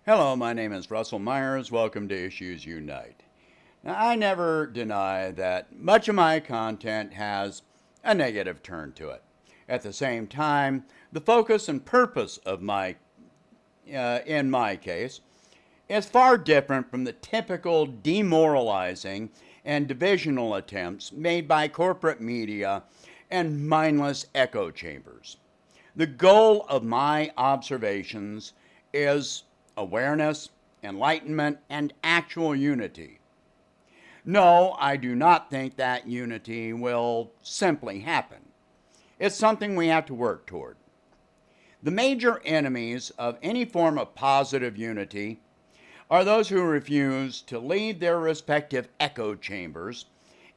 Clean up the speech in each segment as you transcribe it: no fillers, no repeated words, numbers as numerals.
Hello, my name is Russell Myers. Welcome to Issues Unite. Now, I never deny that much of my content has a negative turn to it. At the same time, the focus and purpose of in my case, is far different from the typical demoralizing and divisional attempts made by corporate media and mindless echo chambers. The goal of my observations is awareness, enlightenment, and actual unity. No, I do not think that unity will simply happen. It's something we have to work toward. The major enemies of any form of positive unity are those who refuse to leave their respective echo chambers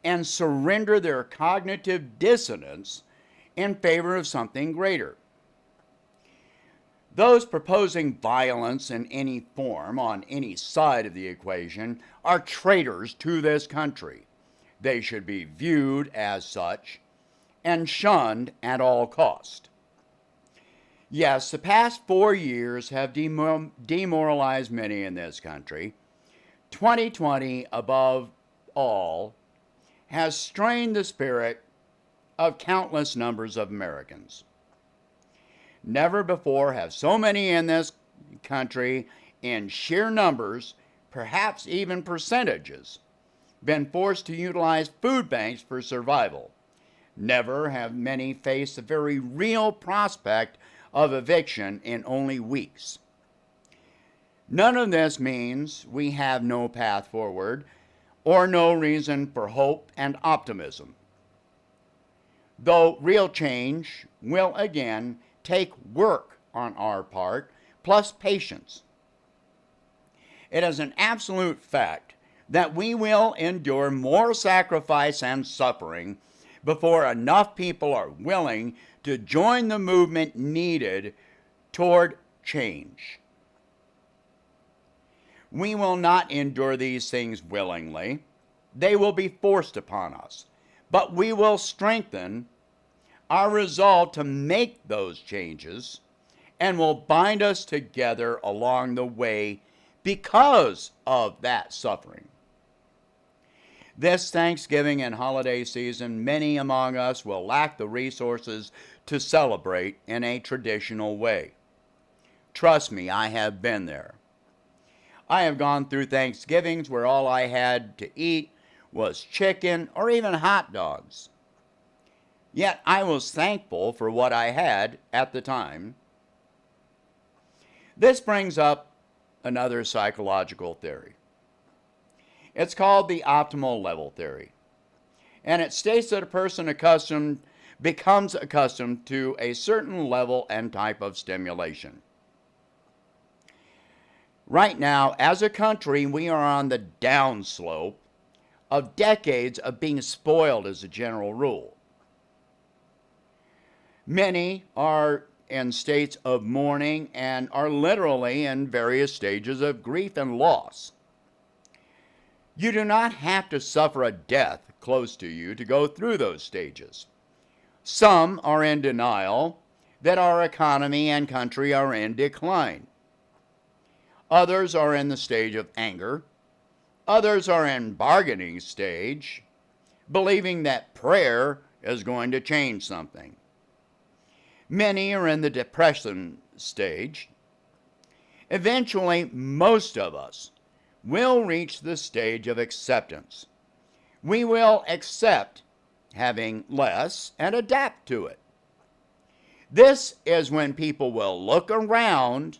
and surrender their cognitive dissonance in favor of something greater. Those proposing violence in any form on any side of the equation are traitors to this country. They should be viewed as such and shunned at all cost. Yes, the past 4 years have demoralized many in this country. 2020, above all, has strained the spirit of countless numbers of Americans. Never before have so many in this country, in sheer numbers, perhaps even percentages, been forced to utilize food banks for survival. Never have many faced the very real prospect of eviction in only weeks. None of this means we have no path forward or no reason for hope and optimism. Though real change will again take work on our part, plus patience. It is an absolute fact that we will endure more sacrifice and suffering before enough people are willing to join the movement needed toward change. We will not endure these things willingly. They will be forced upon us. But we will strengthen our resolve to make those changes and will bind us together along the way because of that suffering. This Thanksgiving and holiday season, many among us will lack the resources to celebrate in a traditional way. Trust me, I have been there. I have gone through Thanksgivings where all I had to eat was chicken or even hot dogs. Yet I was thankful for what I had at the time. This brings up another psychological theory. It's called the optimal level theory. And it states that a person becomes accustomed to a certain level and type of stimulation. Right now, as a country, we are on the downslope of decades of being spoiled as a general rule. Many are in states of mourning and are literally in various stages of grief and loss. You do not have to suffer a death close to you to go through those stages. Some are in denial that our economy and country are in decline. Others are in the stage of anger. Others are in bargaining stage, believing that prayer is going to change something. Many are in the depression stage. Eventually, most of us will reach the stage of acceptance. We will accept having less and adapt to it. This is when people will look around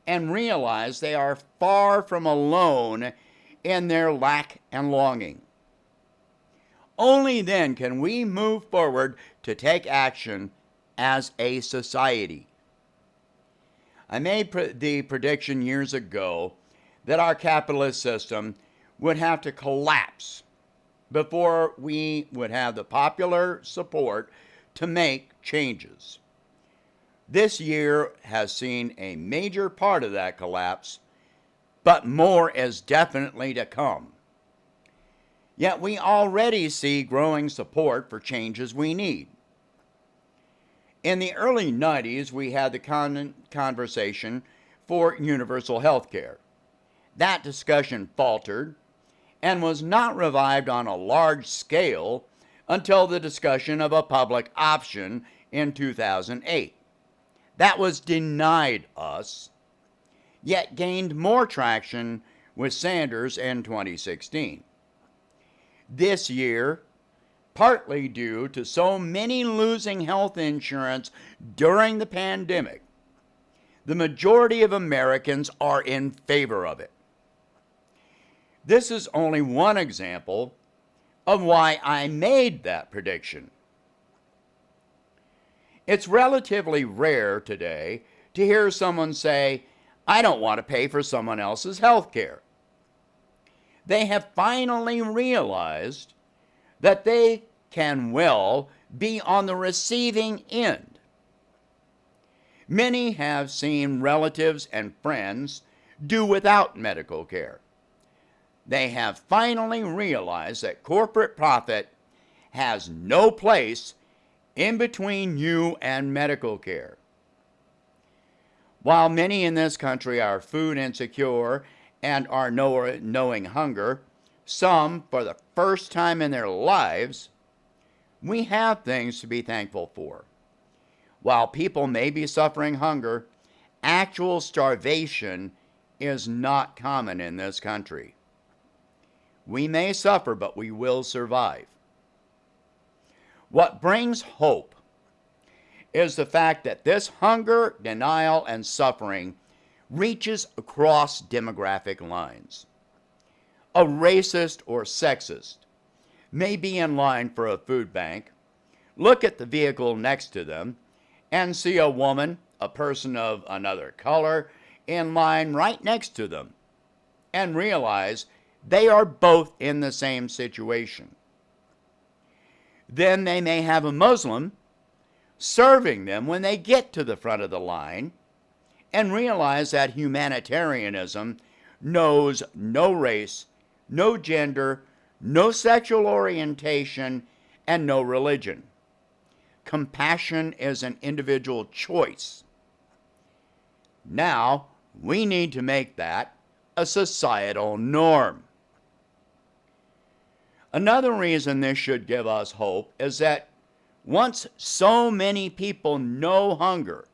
and realize they are far from alone in their lack and longing. Only then can we move forward to take action as a society. I made the prediction years ago that our capitalist system would have to collapse before we would have the popular support to make changes. This year has seen a major part of that collapse, but more is definitely to come. Yet we already see growing support for changes we need. In the early 90s, we had the conversation for universal health care. That discussion faltered and was not revived on a large scale until the discussion of a public option in 2008. That was denied us, yet gained more traction with Sanders in 2016. This year, partly due to so many losing health insurance during the pandemic, the majority of Americans are in favor of it. This is only one example of why I made that prediction. It's relatively rare today to hear someone say, "I don't want to pay for someone else's health care." They have finally realized that they can well be on the receiving end. Many have seen relatives and friends do without medical care. They have finally realized that corporate profit has no place in between you and medical care. While many in this country are food insecure and are knowing hunger, some for the first time in their lives, we have things to be thankful for. While people may be suffering hunger, actual starvation is not common in this country. We may suffer, but we will survive. What brings hope is the fact that this hunger, denial, and suffering reaches across demographic lines. A racist or sexist may be in line for a food bank, look at the vehicle next to them, and see a woman, a person of another color, in line right next to them, and realize they are both in the same situation. Then they may have a Muslim serving them when they get to the front of the line and realize that humanitarianism knows no race, no gender, no sexual orientation, and no religion. Compassion is an individual choice. Now, we need to make that a societal norm. Another reason this should give us hope is that once so many people know hunger,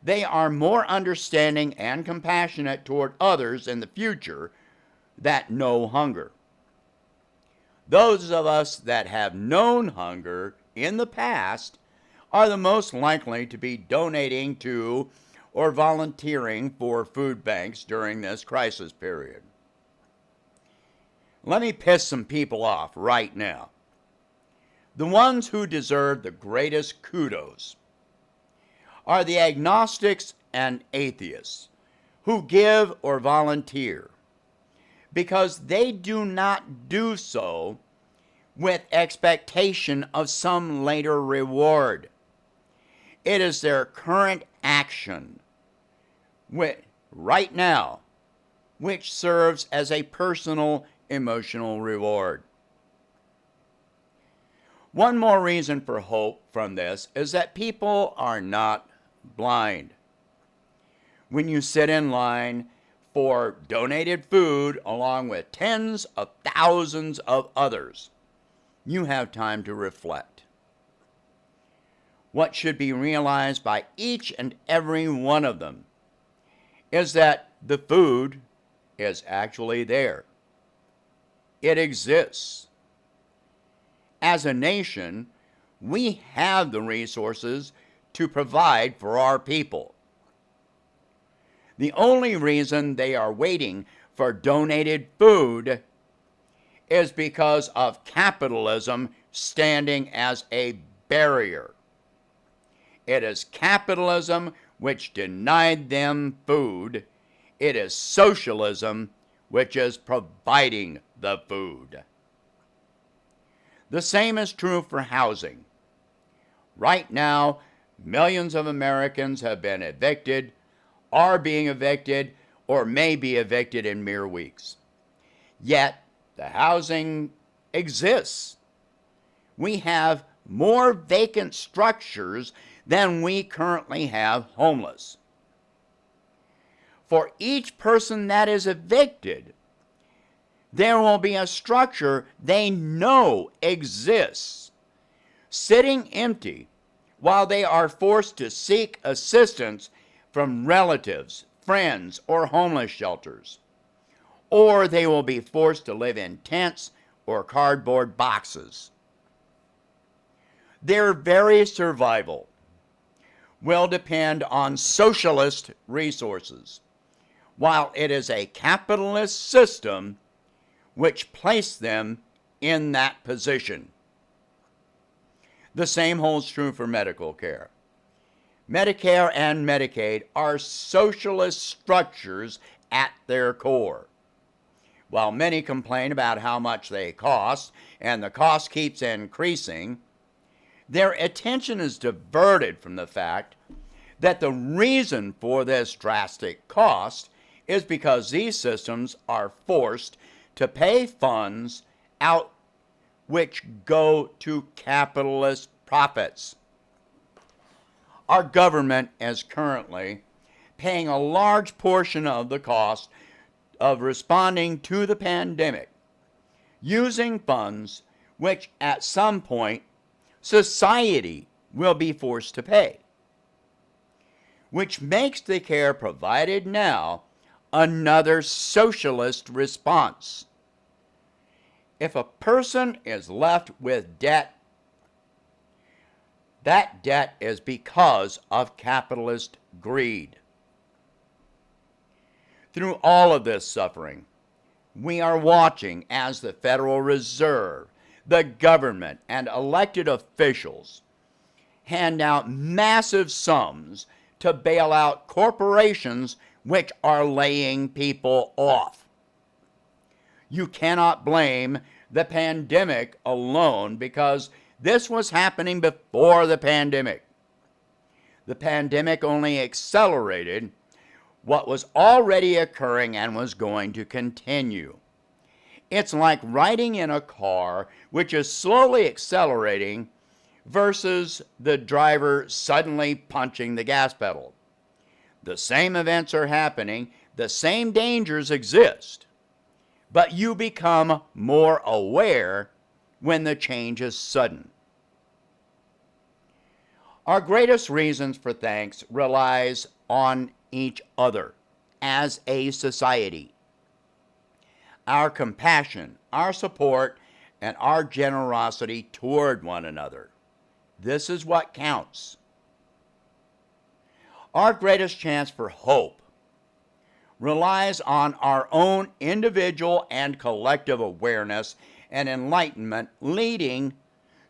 they are more understanding and compassionate toward others in the future that know hunger. Those of us that have known hunger in the past are the most likely to be donating to or volunteering for food banks during this crisis period. Let me piss some people off right now. The ones who deserve the greatest kudos are the agnostics and atheists who give or volunteer, because they do not do so with expectation of some later reward. It is their current action, right now, which serves as a personal emotional reward. One more reason for hope from this is that people are not blind. When you sit in line for donated food along with tens of thousands of others, you have time to reflect. What should be realized by each and every one of them is that the food is actually there. It exists. As a nation, we have the resources to provide for our people. The only reason they are waiting for donated food is because of capitalism standing as a barrier. It is capitalism which denied them food. It is socialism which is providing the food. The same is true for housing. Right now, millions of Americans have been evicted, are being evicted, or may be evicted in mere weeks. Yet, the housing exists. We have more vacant structures than we currently have homeless. for each person that is evicted, there will be a structure they know exists, sitting empty while they are forced to seek assistance from relatives, friends, or homeless shelters. Or they will be forced to live in tents or cardboard boxes. Their very survival will depend on socialist resources, while it is a capitalist system which placed them in that position. The same holds true for medical care. Medicare and Medicaid are socialist structures at their core. While many complain about how much they cost, and the cost keeps increasing, their attention is diverted from the fact that the reason for this drastic cost is because these systems are forced to pay funds out which go to capitalist profits. Our government is currently paying a large portion of the cost of responding to the pandemic, using funds which at some point society will be forced to pay, which makes the care provided now another socialist response. If a person is left with debt, that debt is because of capitalist greed. Through all of this suffering, we are watching as the Federal Reserve, the government, and elected officials hand out massive sums to bail out corporations which are laying people off. You cannot blame the pandemic alone because this was happening before the pandemic. The pandemic only accelerated what was already occurring and was going to continue. It's like riding in a car which is slowly accelerating versus the driver suddenly punching the gas pedal. The same events are happening, the same dangers exist, but you become more aware when the change is sudden. Our greatest reasons for thanks relies on each other as a society. Our compassion, our support, and our generosity toward one another. This is what counts. Our greatest chance for hope relies on our own individual and collective awareness and enlightenment leading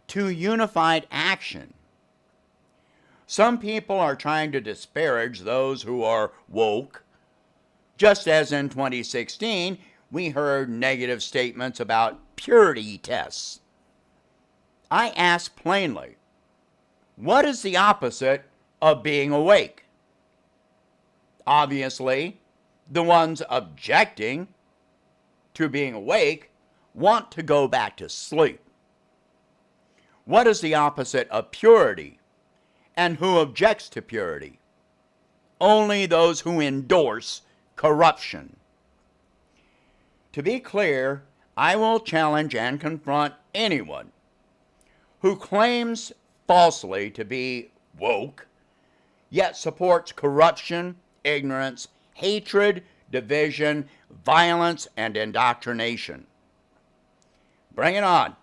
to unified action. Some people are trying to disparage those who are woke, just as in 2016 we heard negative statements about purity tests. I ask plainly, what is the opposite of being awake? Obviously, the ones objecting to being awake want to go back to sleep. What is the opposite of purity? And who objects to purity? Only those who endorse corruption. To be clear, I will challenge and confront anyone who claims falsely to be woke, yet supports corruption, ignorance, hatred, division, violence, and indoctrination. Bring it on.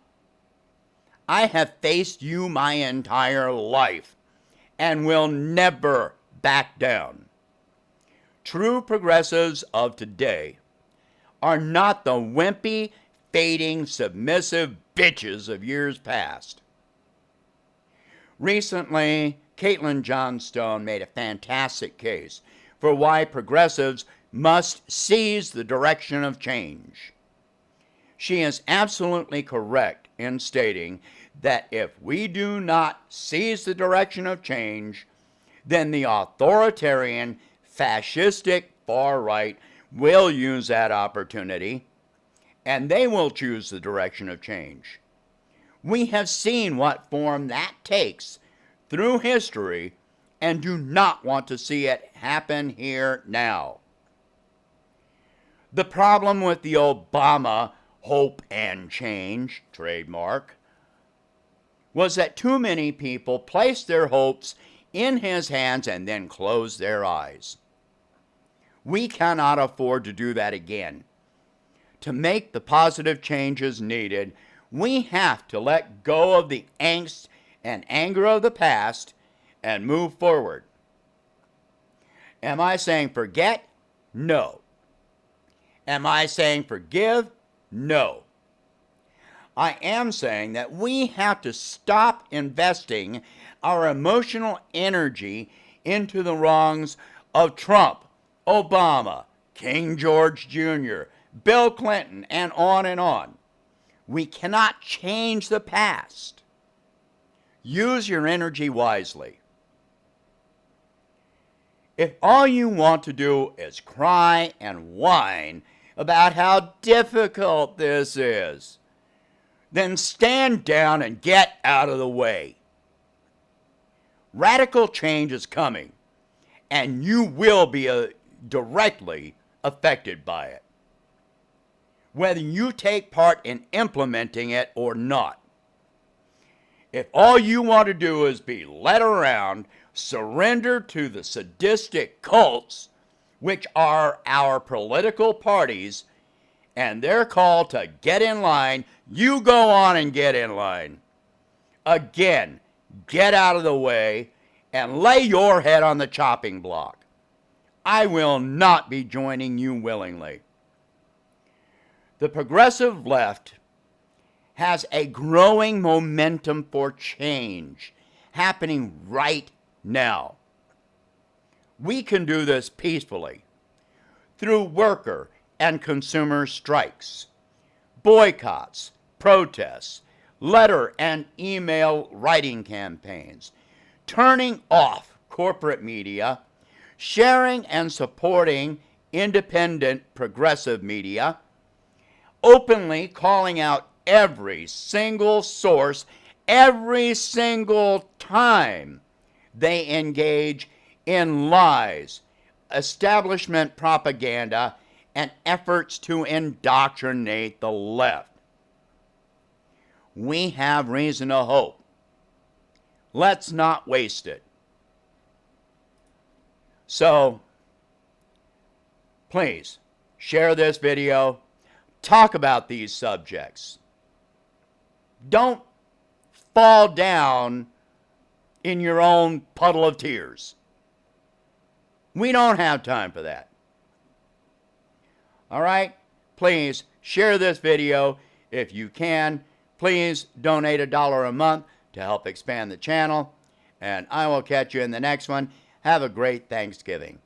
I have faced you my entire life and will never back down. True progressives of today are not the wimpy, fading, submissive bitches of years past. Recently, Caitlin Johnstone made a fantastic case for why progressives must seize the direction of change. She is absolutely correct in stating that if we do not seize the direction of change, then the authoritarian, fascistic far right will use that opportunity, and they will choose the direction of change. We have seen what form that takes through history and do not want to see it happen here now. The problem with the Obama hope and change trademark was that too many people placed their hopes in his hands and then closed their eyes. We cannot afford to do that again. To make the positive changes needed, we have to let go of the angst and anger of the past and move forward. Am I saying forget? No. Am I saying forgive? No. I am saying that we have to stop investing our emotional energy into the wrongs of Trump, Obama, King George Jr., Bill Clinton, and on and on. We cannot change the past. Use your energy wisely. If all you want to do is cry and whine about how difficult this is, then stand down and get out of the way. Radical change is coming, and you will be directly affected by it, whether you take part in implementing it or not. If all you want to do is be led around, surrender to the sadistic cults, which are our political parties, and they're called to get in line, you go on and get in line. Again, get out of the way and lay your head on the chopping block. I will not be joining you willingly. The progressive left has a growing momentum for change happening right now. We can do this peacefully through worker and consumer strikes, boycotts, protests, letter and email writing campaigns, turning off corporate media, sharing and supporting independent progressive media, openly calling out every single source, every single time they engage in lies, establishment propaganda, and efforts to indoctrinate the left. We have reason to hope. Let's not waste it. So, please, share this video. Talk about these subjects. Don't fall down in your own puddle of tears. We don't have time for that. All right? Please share this video if you can. Please donate $1 a month to help expand the channel. And I will catch you in the next one. Have a great Thanksgiving.